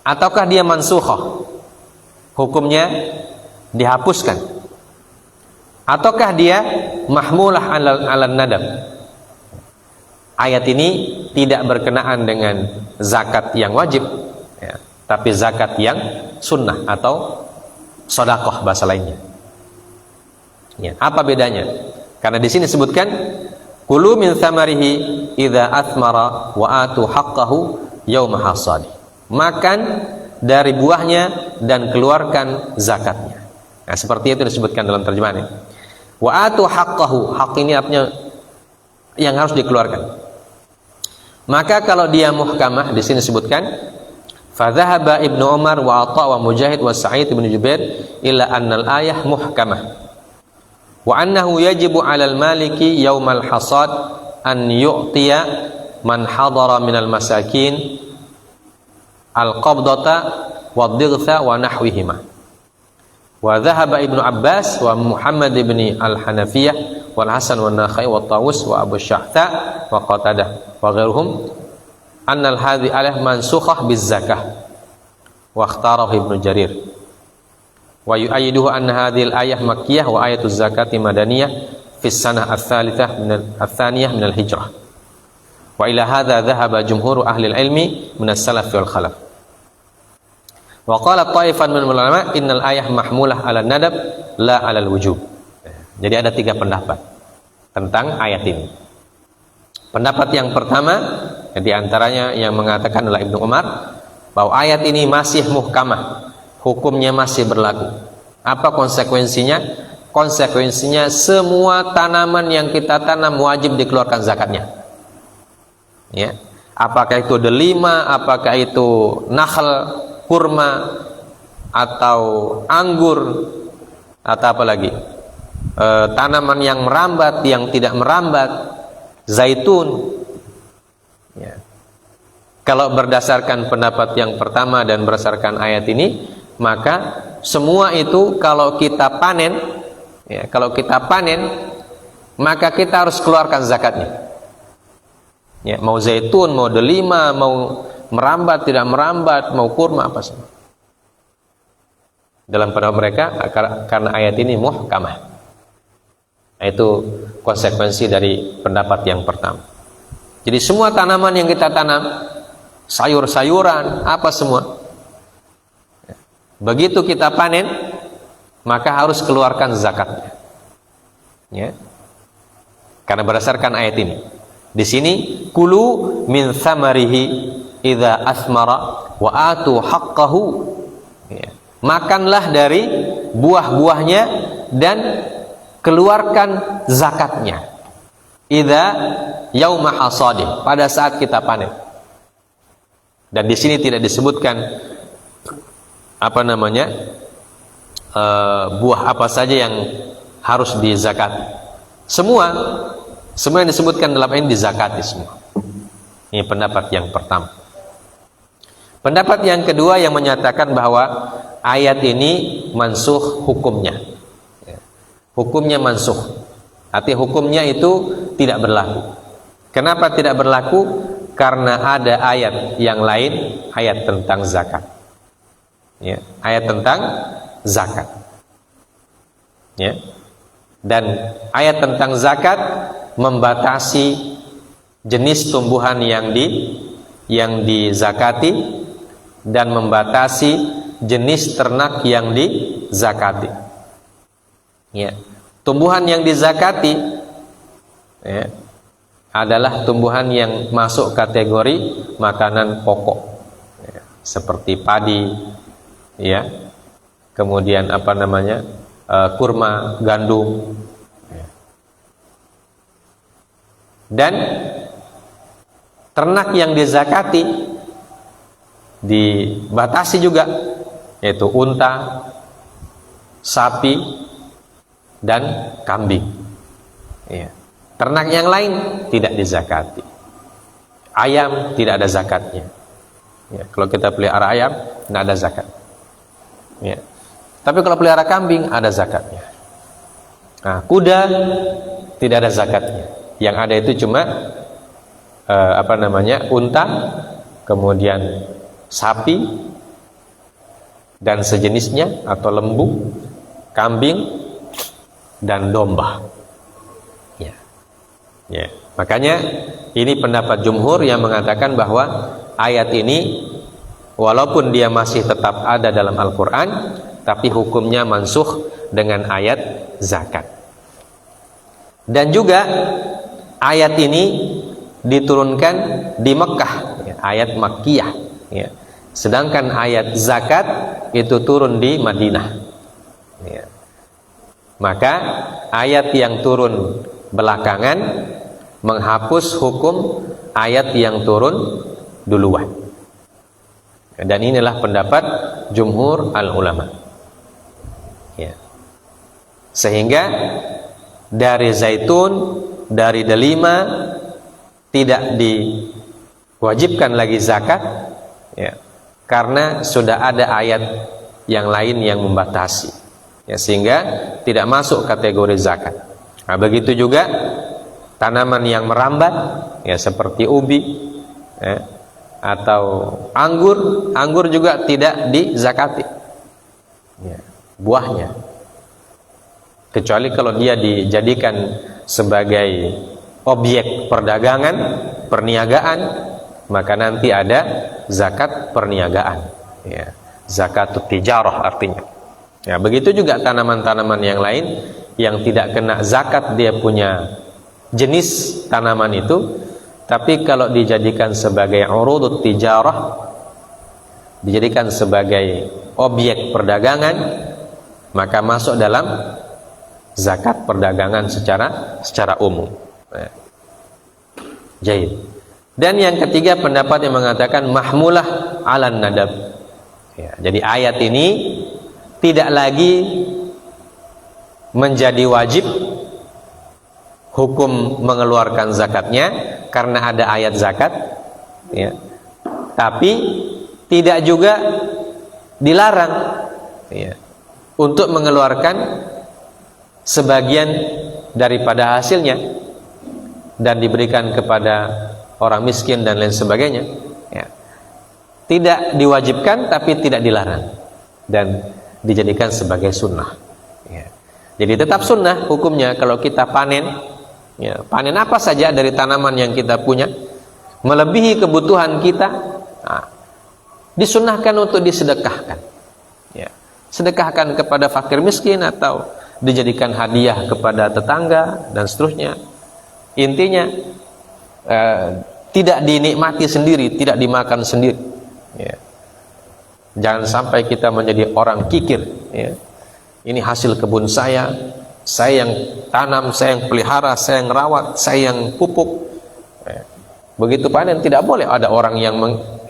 ataukah dia mansukhah, hukumnya dihapuskan, ataukah dia mahmulah 'ala nadab? Ayat ini tidak berkenaan dengan zakat yang wajib, ya, tapi zakat yang sunnah atau sedekah bahasa lainnya. Ya, apa bedanya? Karena di sini disebutkan kulu min thamarihi idza athmara wa atu haqqahu yauma hasadih. Makan dari buahnya dan keluarkan zakatnya. Nah, seperti itu disebutkan dalam terjemahan ini. Wa atu haqqahu, hak ini artinya yang harus dikeluarkan. Maka kalau dia muhkamah, di sini disebutkan fa dhahaba Ibnu Umar wa Atha wa Mujahid wa Sa'id bin Jubair ila annal ayah muhkamah wa annahu yajibu 'alal maliki yaumal hasad an yu'tiya man hadara minal masakin al-qabdata wad-dightha wa nahwihima. Wa dhahaba Ibnu Abbas wa Muhammad ibn al-Hanafiyah wal Hasan wa Nakhai wa Tawus wa Abu Syahta wa Qatadah wa ghairuhum annal hadhi alah mansukhah biz zakah wa ikhtarahu Ibnu Jarir wa yu'ayyiduhu anna hadhihi al-ayah makkiyah wa ayatuz zakati madaniyah fi sanah ats-tsaniyah min al-hijrah. Wa ila hadza dhahaba jumhur ahli al-ilmi min as-salaf wal khalaf. Wa qala ta'ifan min ulama innal ayah mahmulah 'ala nadab la 'ala al-wujub. Jadi ada 3 pendapat tentang ayat ini. Pendapat yang pertama, di antaranya yang mengatakan adalah Ibnu Umar, bahwa ayat ini masih muhkamah, hukumnya masih berlaku. Apa konsekuensinya? konsekuensinya semua tanaman yang kita tanam wajib dikeluarkan zakatnya. Ya. Apakah itu delima, apakah itu nakhl, kurma, atau anggur, atau apa lagi? Tanaman yang merambat, yang tidak merambat, zaitun. Ya. Kalau berdasarkan pendapat yang pertama dan berdasarkan ayat ini, maka semua itu kalau kita panen, ya, maka kita harus keluarkan zakatnya. Ya, mau zaitun, mau delima, mau merambat, tidak merambat, mau kurma, apa saja. Dalam pendapat mereka, karena ayat ini muhkamah. Itu konsekuensi dari pendapat yang pertama. Jadi semua tanaman yang kita tanam, sayur-sayuran, apa semua, begitu kita panen, maka harus keluarkan zakatnya. Ya. Karena berdasarkan ayat ini. Di sini, kulu min thamarihi idza asmara wa atu haqqahu. Ya. Makanlah dari buah-buahnya dan keluarkan zakatnya. Idza yauma hasadih, pada saat kita panen. Dan di sini tidak disebutkan apa namanya buah apa saja yang harus dizakati. Semua yang disebutkan dalam ini dizakati semua. Ini pendapat yang pertama. Pendapat yang kedua yang menyatakan bahwa ayat ini mansukh hukumnya. Hukumnya mansukh. Arti hukumnya itu tidak berlaku. Kenapa tidak berlaku? Karena ada ayat yang lain, ayat tentang zakat. Ya, ayat tentang zakat. Ya. Dan ayat tentang zakat membatasi jenis tumbuhan yang dizakati dan membatasi jenis ternak yang dizakati. Ya. Tumbuhan yang dizakati, ya, adalah tumbuhan yang masuk kategori makanan pokok, ya, seperti padi, ya, kemudian apa namanya, kurma, gandum, ya. Dan ternak yang dizakati dibatasi juga, yaitu unta, sapi, dan kambing. Ya. Ternak yang lain tidak dizakati. Ayam tidak ada zakatnya. Ya. Kalau kita pelihara ayam, tidak ada zakat. Ya. Tapi kalau pelihara kambing, ada zakatnya. Nah, kuda tidak ada zakatnya. Yang ada itu cuma unta, kemudian sapi dan sejenisnya, atau lembu, kambing, dan domba. Ya. Ya. Makanya ini pendapat jumhur yang mengatakan bahwa ayat ini walaupun dia masih tetap ada dalam Al-Quran, tapi hukumnya mansukh dengan ayat zakat. Dan juga ayat ini diturunkan di Mekah, ya, ayat Makkiyah, ya. Sedangkan ayat zakat itu turun di Madinah, ya. Maka ayat yang turun belakangan menghapus hukum ayat yang turun duluan. Dan inilah pendapat jumhur al-ulama. Ya. Sehingga dari zaitun, dari delima tidak diwajibkan lagi zakat, ya, karena sudah ada ayat yang lain yang membatasi. Ya, sehingga tidak masuk kategori zakat. Nah, begitu juga tanaman yang merambat, ya, seperti ubi, ya, atau anggur juga tidak dizakati, ya, buahnya, kecuali kalau dia dijadikan sebagai objek perdagangan, perniagaan, maka nanti ada zakat perniagaan, ya, zakatut tijarah artinya. Ya, begitu juga tanaman-tanaman yang lain yang tidak kena zakat, dia punya jenis tanaman itu, tapi kalau dijadikan sebagai urudut tijarah, dijadikan sebagai objek perdagangan, maka masuk dalam zakat perdagangan secara umum. Ya. Jaid. Dan yang ketiga pendapat yang mengatakan mahmulah 'alan nadab. Ya, jadi ayat ini tidak lagi menjadi wajib hukum mengeluarkan zakatnya karena ada ayat zakat, ya. Tapi tidak juga dilarang, ya, untuk mengeluarkan sebagian daripada hasilnya dan diberikan kepada orang miskin dan lain sebagainya, ya. Tidak diwajibkan tapi tidak dilarang dan dijadikan sebagai sunnah, ya. Jadi tetap sunnah hukumnya kalau kita panen, ya, panen apa saja dari tanaman yang kita punya melebihi kebutuhan kita, nah, disunnahkan untuk disedekahkan, ya. Sedekahkan kepada fakir miskin atau dijadikan hadiah kepada tetangga dan seterusnya. Intinya tidak dinikmati sendiri, tidak dimakan sendiri, ya. Jangan sampai kita menjadi orang kikir, ya. Ini hasil kebun saya yang tanam, saya yang pelihara, saya yang rawat, saya yang pupuk, ya. Begitu panen tidak boleh ada orang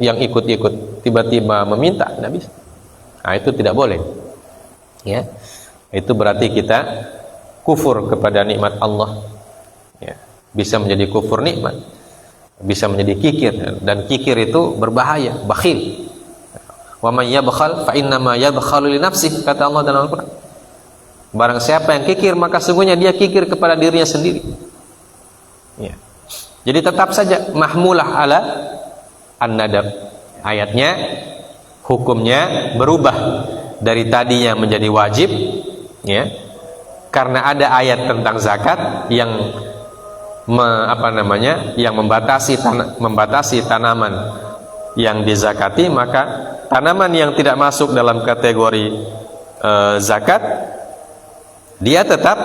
yang ikut-ikut tiba-tiba meminta, tidak bisa. Nah, itu tidak boleh, ya. Itu berarti kita kufur kepada nikmat Allah, ya. Bisa menjadi kufur nikmat, bisa menjadi kikir, dan kikir itu berbahaya, bakhil. Wa may yabkhal fa innama yabkhalu li nafsihi, kata Allah dalam Al-Qur'an. Barang siapa yang kikir maka sungguhnya dia kikir kepada dirinya sendiri, ya. Jadi tetap saja mahmulah ala an-nadab. Ayatnya hukumnya berubah dari tadi yang menjadi wajib, ya, karena ada ayat tentang zakat yang yang membatasi tanaman yang dizakati, maka tanaman yang tidak masuk dalam kategori zakat dia tetap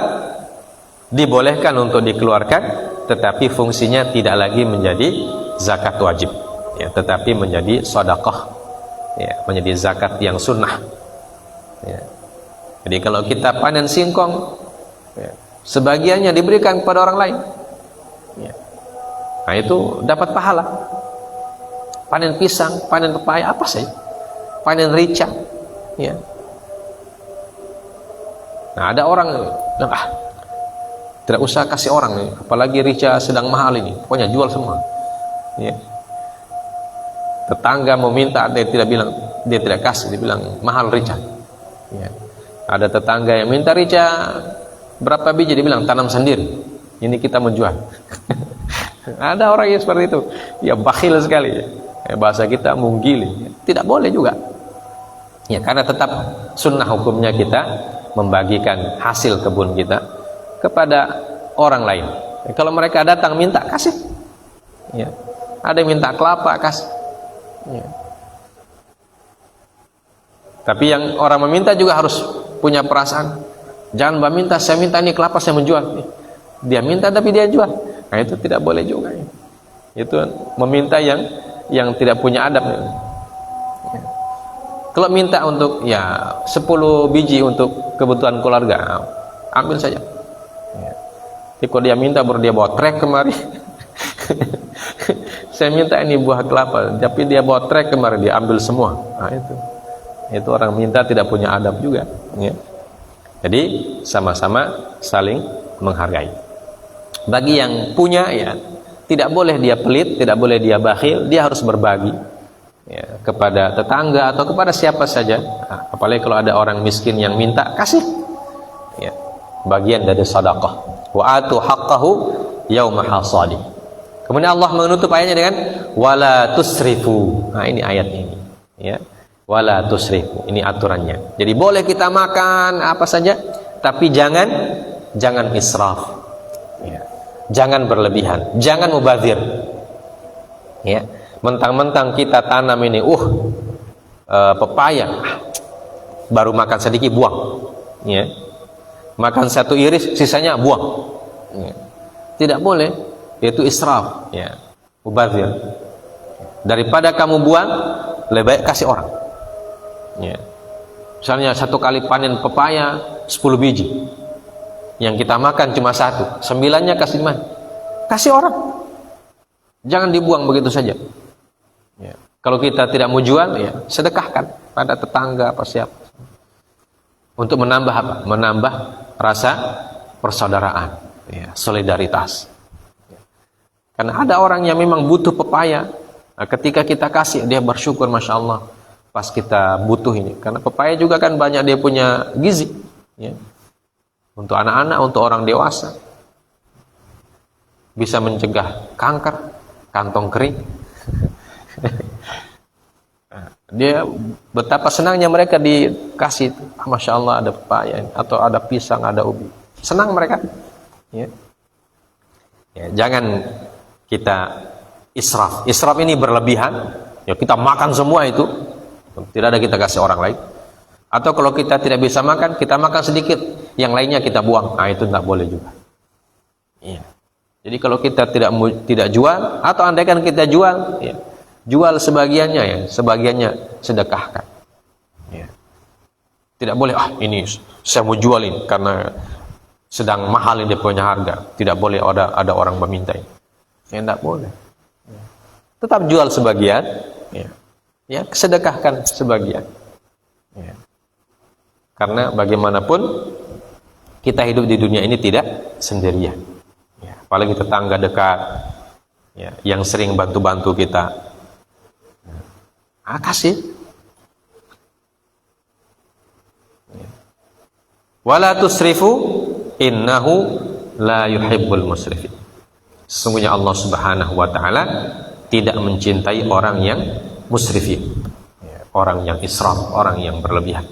dibolehkan untuk dikeluarkan, tetapi fungsinya tidak lagi menjadi zakat wajib, ya, tetapi menjadi sedekah, ya, menjadi zakat yang sunnah, ya. Jadi kalau kita panen singkong, ya, sebagiannya diberikan kepada orang lain, ya. Nah, itu dapat pahala. Panen pisang, panen pepaya, apa saja, panen rica, ya. Nah, ada orang yang tidak usah kasih orang nih, apalagi rica sedang mahal ini, pokoknya jual semua, ya. Tetangga mau minta, dia tidak kasih, dia bilang mahal rica, ya. Ada tetangga yang minta rica berapa biji, dia bilang tanam sendiri, ini kita menjual. Ada orang yang seperti itu, ya, bakhil sekali, ya. Bahasa kita menggili, ya. Tidak boleh juga, ya, karena tetap sunnah hukumnya kita membagikan hasil kebun kita kepada orang lain. Ya, kalau mereka datang minta, kasih, ya. Ada yang minta kelapa, kasih, ya. Tapi yang orang meminta juga harus punya perasaan. Jangan minta, saya minta ini kelapa, saya menjual. Dia minta tapi dia jual. Nah, itu tidak boleh juga, ya. Itu meminta yang tidak punya adab, ya. Kalau minta untuk 10 biji untuk kebutuhan keluarga, ambil saja, ya. Jadi kalau dia minta baru dia bawa trek kemari. Saya minta ini buah kelapa, tapi dia bawa trek kemari, dia ambil semua. Nah, itu orang minta tidak punya adab juga, ya. Jadi sama-sama saling menghargai. Bagi yang punya, ya, tidak boleh dia pelit, tidak boleh dia bakhil, dia harus berbagi, ya, kepada tetangga atau kepada siapa saja. Nah, apalagi kalau ada orang miskin yang minta, kasih, ya, bagian dari sedekah. Wa atu haqqahu yauma hasadi. Kemudian Allah menutup ayatnya dengan wala tusrifu. Nah, ini ayat ini, ya. Wala tusrifu, ini aturannya. Jadi boleh kita makan apa saja, tapi jangan israf, ya. Jangan berlebihan, jangan mubazir, ya. Mentang-mentang kita tanam ini pepaya, baru makan sedikit buang, ya. Makan satu iris sisanya buang, ya. Tidak boleh, itu israf, ya, mubazir. Daripada kamu buang, lebih baik kasih orang, ya. Misalnya satu kali panen pepaya 10 biji, yang kita makan cuma 1, 9-nya kasih mana? Kasih orang. Jangan dibuang begitu saja. Ya. Kalau kita tidak mau jual, ya sedekahkan pada tetangga apa siapa. Untuk menambah apa? Menambah rasa persaudaraan, ya, solidaritas. Karena ada orang yang memang butuh pepaya. Nah, ketika kita kasih, dia bersyukur, Masya Allah, pas kita butuh ini. Karena pepaya juga kan banyak dia punya gizi. Ya. Untuk anak-anak, untuk orang dewasa. Bisa mencegah kanker, kantong kering. Dia betapa senangnya mereka dikasih, Masya Allah ada pepaya atau ada pisang, ada ubi, senang mereka. Ya. Ya, jangan kita israf. Israf ini berlebihan. Ya, kita makan semua itu, tidak ada kita kasih orang lain. Atau kalau kita tidak bisa makan, kita makan sedikit, yang lainnya kita buang. Nah, itu tidak boleh juga. Ya. Jadi kalau kita tidak jual, atau andaikan kita jual, ya, jual sebagiannya, ya, sebagiannya sedekahkan. Ya. Tidak boleh, ini saya mau jualin karena sedang mahal ini dia punya harga. Tidak boleh ada orang meminta. Ya, tidak boleh. Ya. Tetap jual sebagian, ya, ya, sedekahkan sebagian. Ya. Karena bagaimanapun kita hidup di dunia ini tidak sendirian. Ya. Apalagi tetangga dekat, ya, yang sering bantu-bantu kita. Kasih. Wala tusrifu innahu la yuhibbul musrifin. Sesungguhnya Allah Subhanahu wa taala tidak mencintai orang yang musrifin. Orang yang israf, orang yang berlebihan.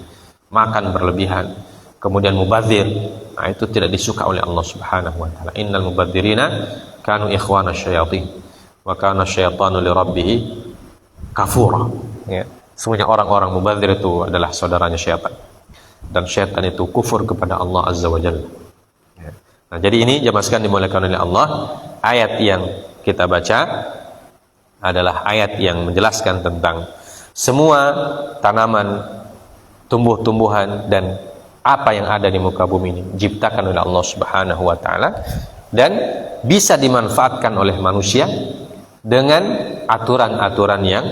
Makan berlebihan, kemudian mubadzir. Nah, itu tidak disuka oleh Allah Subhanahu wa taala. Innal mubadzirina kanu ikhwana syayatin wa kana syaitanu li rabbih kafura. Ya. Semuanya orang-orang mubadzir itu adalah saudaranya syaitan. Dan syaitan itu kufur kepada Allah Azza wa Jalla. Ya. Nah, jadi ini jamaah sekalian dimuliakan oleh Allah, ayat yang kita baca adalah ayat yang menjelaskan tentang semua tanaman, tumbuh-tumbuhan dan apa yang ada di muka bumi ini diciptakan oleh Allah Subhanahu wa taala dan bisa dimanfaatkan oleh manusia dengan aturan-aturan yang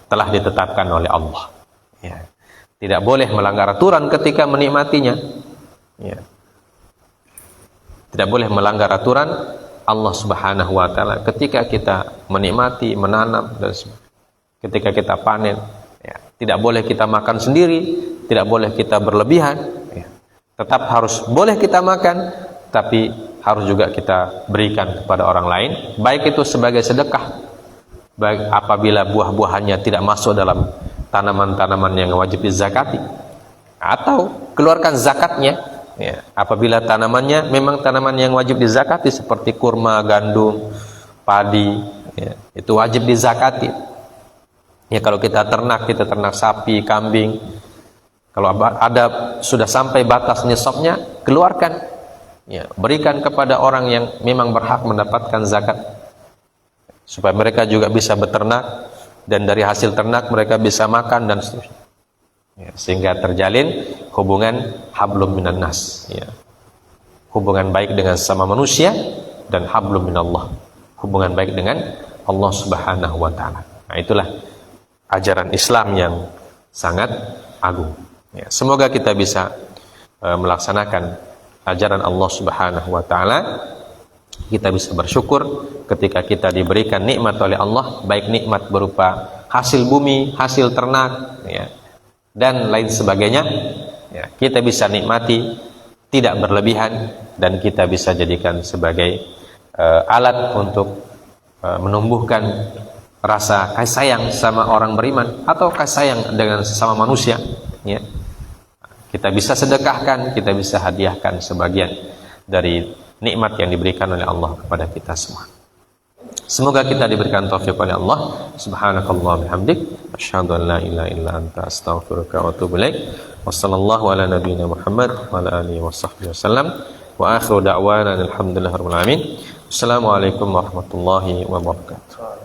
telah ditetapkan oleh Allah. Ya. Tidak boleh melanggar aturan ketika menikmatinya. Ya. Tidak boleh melanggar aturan Allah Subhanahu wa taala ketika kita menikmati, menanam dan ketika kita panen. Ya. Tidak boleh kita makan sendiri, tidak boleh kita berlebihan. Ya. Tetap harus boleh kita makan, tapi harus juga kita berikan kepada orang lain, baik itu sebagai sedekah. Baik apabila buah-buahannya tidak masuk dalam tanaman-tanaman yang wajib dizakati, atau keluarkan zakatnya, ya, apabila tanamannya memang tanaman yang wajib dizakati seperti kurma, gandum, padi, ya, itu wajib dizakati. Ya, kalau kita ternak sapi, kambing, kalau ada sudah sampai batas nisabnya, keluarkan, ya, berikan kepada orang yang memang berhak mendapatkan zakat. Supaya mereka juga bisa beternak dan dari hasil ternak mereka bisa makan dan seterusnya. Ya, sehingga terjalin hubungan hablum minan nas. Ya. Hubungan baik dengan sesama manusia dan hablum minallah. Hubungan baik dengan Allah Subhanahu wa taala. Nah, itulah ajaran Islam yang sangat agung. Ya, semoga kita bisa melaksanakan ajaran Allah Subhanahu wa taala. Kita bisa bersyukur ketika kita diberikan nikmat oleh Allah, baik nikmat berupa hasil bumi, hasil ternak, ya, dan lain sebagainya. Ya, kita bisa nikmati tidak berlebihan dan kita bisa jadikan sebagai alat untuk menumbuhkan rasa kasih sayang sama orang beriman atau kasih sayang dengan sesama manusia. Ya. Kita bisa sedekahkan, kita bisa hadiahkan sebagian dari nikmat yang diberikan oleh Allah kepada kita semua. Semoga kita diberikan taufik oleh Allah. Subhanakallah bihamdik, asyhadu an la ilaha illa anta, astaghfiruka wa atubu ilaik. Wassallallahu ala nabiyyina Muhammad wa ala alihi washabbihi wasallam. Wa akhiru da'wana alhamdulillahirabbil alamin. Assalamualaikum warahmatullahi wabarakatuh.